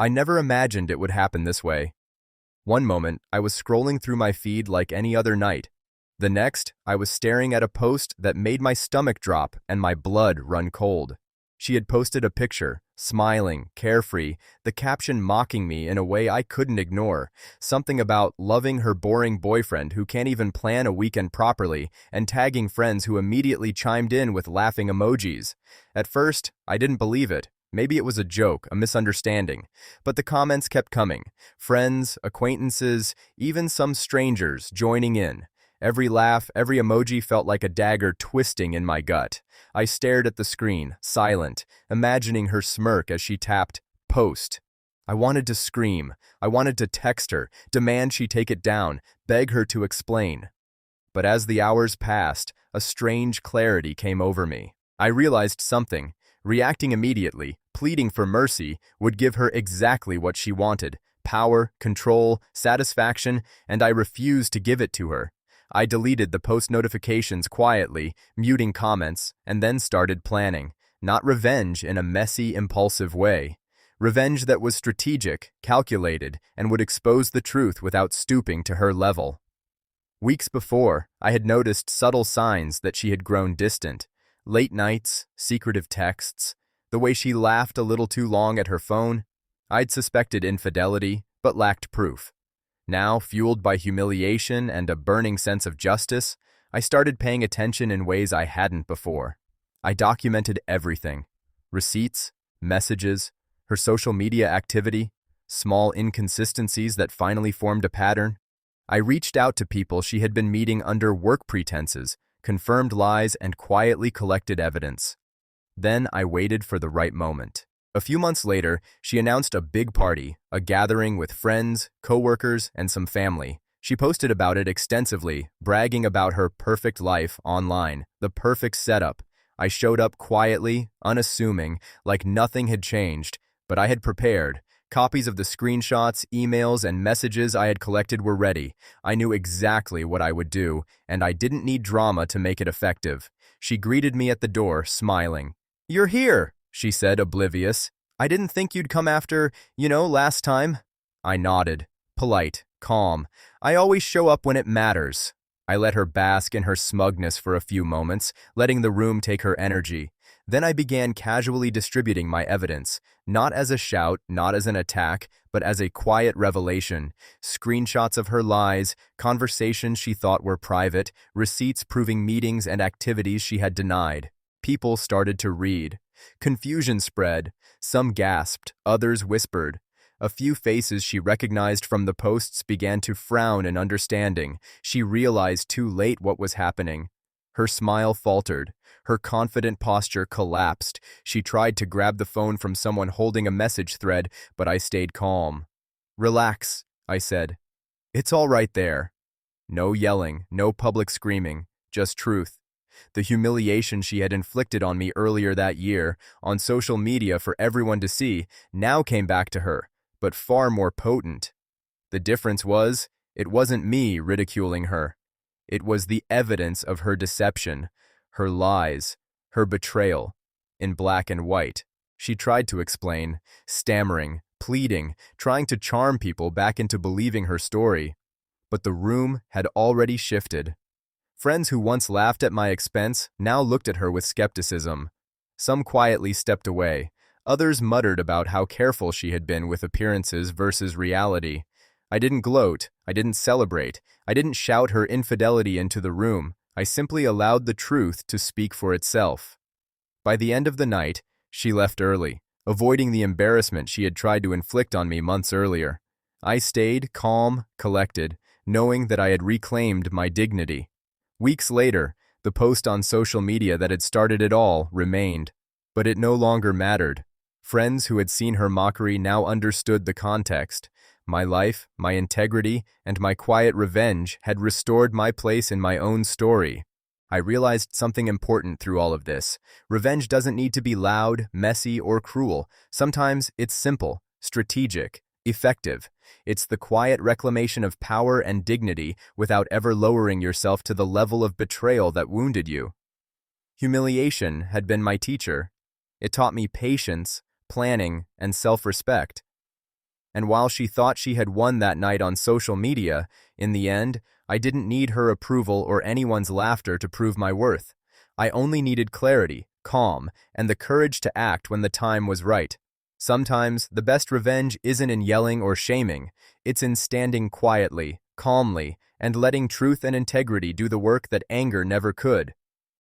I never imagined it would happen this way. One moment, I was scrolling through my feed like any other night. The next, I was staring at a post that made my stomach drop and my blood run cold. She had posted a picture, smiling, carefree, the caption mocking me in a way I couldn't ignore, something about loving her boring boyfriend who can't even plan a weekend properly, and tagging friends who immediately chimed in with laughing emojis. At first, I didn't believe it. Maybe it was a joke, a misunderstanding. But the comments kept coming. Friends, acquaintances, even some strangers joining in. Every laugh, every emoji felt like a dagger twisting in my gut. I stared at the screen, silent, imagining her smirk as she tapped post. I wanted to scream. I wanted to text her, demand she take it down, beg her to explain. But as the hours passed, a strange clarity came over me. I realized something. Reacting immediately, pleading for mercy, would give her exactly what she wanted: power, control, satisfaction, and I refused to give it to her. I deleted the post notifications quietly, muting comments, and then started planning. Not revenge in a messy, impulsive way. Revenge that was strategic, calculated, and would expose the truth without stooping to her level. Weeks before, I had noticed subtle signs that she had grown distant. Late nights, secretive texts, the way she laughed a little too long at her phone. I'd suspected infidelity, but lacked proof. Now, fueled by humiliation and a burning sense of justice, I started paying attention in ways I hadn't before. I documented everything: receipts, messages, her social media activity, small inconsistencies that finally formed a pattern. I reached out to people she had been meeting under work pretenses, confirmed lies, and quietly collected evidence. Then I waited for the right moment. A few months later, she announced a big party, a gathering with friends, coworkers, and some family. She posted about it extensively, bragging about her perfect life online, the perfect setup. I showed up quietly, unassuming, like nothing had changed, but I had prepared. Copies of the screenshots, emails, and messages I had collected were ready. I knew exactly what I would do, and I didn't need drama to make it effective. She greeted me at the door, smiling. "You're here," she said, oblivious. "I didn't think you'd come after, last time." I nodded, polite, calm. I always show up when it matters. I let her bask in her smugness for a few moments, letting the room take her energy. Then I began casually distributing my evidence, not as a shout, not as an attack, but as a quiet revelation. Screenshots of her lies, conversations she thought were private, receipts proving meetings and activities she had denied. People started to read. Confusion spread. Some gasped, others whispered. A few faces she recognized from the posts began to frown in understanding. She realized too late what was happening. Her smile faltered. Her confident posture collapsed. She tried to grab the phone from someone holding a message thread, but I stayed calm. "Relax," I said. "It's all right there." No yelling, no public screaming, just truth. The humiliation she had inflicted on me earlier that year, on social media for everyone to see, now came back to her, but far more potent. The difference was, it wasn't me ridiculing her. It was the evidence of her deception, her lies, her betrayal, in black and white. She tried to explain, stammering, pleading, trying to charm people back into believing her story. But the room had already shifted. Friends who once laughed at my expense now looked at her with skepticism. Some quietly stepped away. Others muttered about how careful she had been with appearances versus reality. I didn't gloat. I didn't celebrate. I didn't shout her infidelity into the room. I simply allowed the truth to speak for itself. By the end of the night, she left early, avoiding the embarrassment she had tried to inflict on me months earlier. I stayed calm, collected, knowing that I had reclaimed my dignity. Weeks later, the post on social media that had started it all remained, but it no longer mattered. Friends who had seen her mockery now understood the context. My life, my integrity, and my quiet revenge had restored my place in my own story. I realized something important through all of this. Revenge doesn't need to be loud, messy, or cruel. Sometimes it's simple, strategic, effective. It's the quiet reclamation of power and dignity without ever lowering yourself to the level of betrayal that wounded you. Humiliation had been my teacher. It taught me patience, planning, and self-respect. And while she thought she had won that night on social media, in the end, I didn't need her approval or anyone's laughter to prove my worth. I only needed clarity, calm, and the courage to act when the time was right. Sometimes, the best revenge isn't in yelling or shaming, it's in standing quietly, calmly, and letting truth and integrity do the work that anger never could.